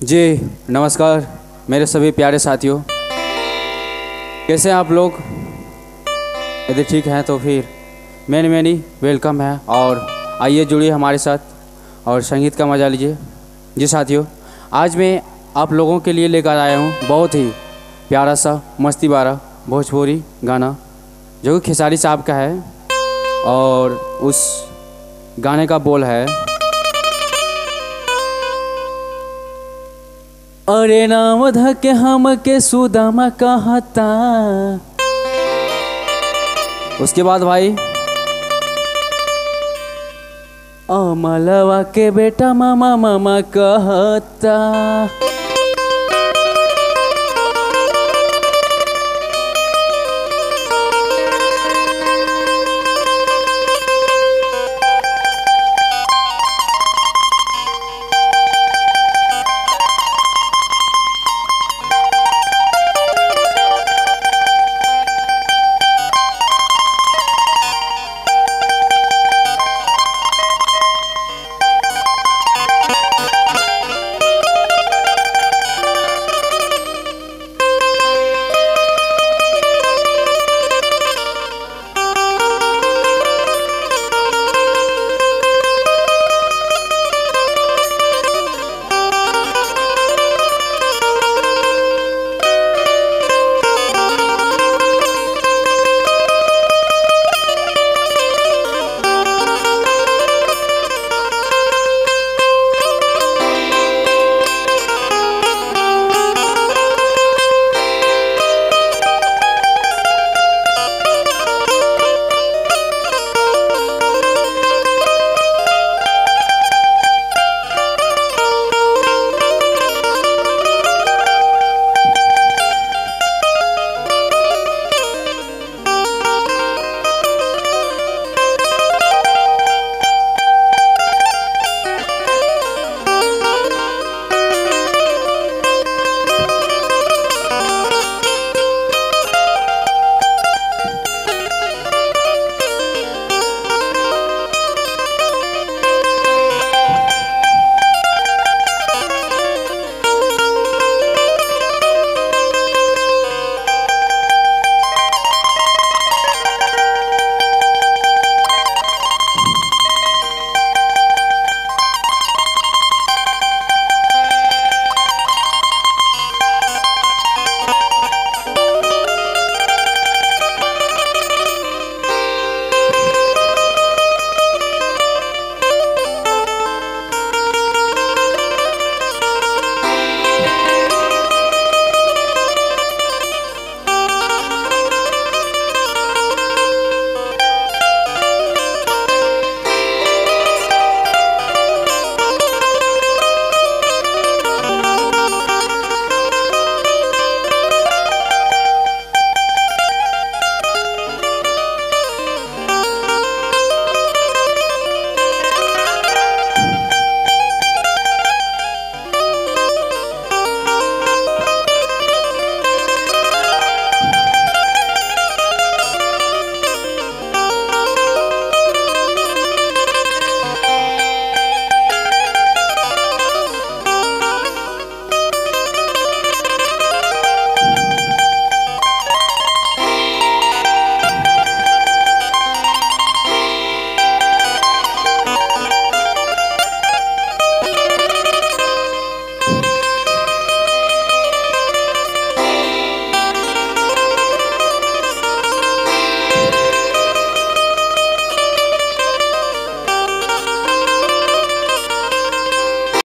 जी नमस्कार मेरे सभी प्यारे साथियों, कैसे हैं आप लोग? यदि ठीक हैं तो फिर मैनी वेलकम है और आइए जुड़िए हमारे साथ और संगीत का मज़ा लीजिए। जी साथियों, आज मैं आप लोगों के लिए लेकर आया हूँ बहुत ही प्यारा सा मस्ती बारा भोजपुरी गाना जो कि खेसारी साहब का है और उस गाने का बोल है, अरे नाम धके हम के सुदामा कहता। उसके बाद भाई, अमलवा के बेटा मामा मामा कहता।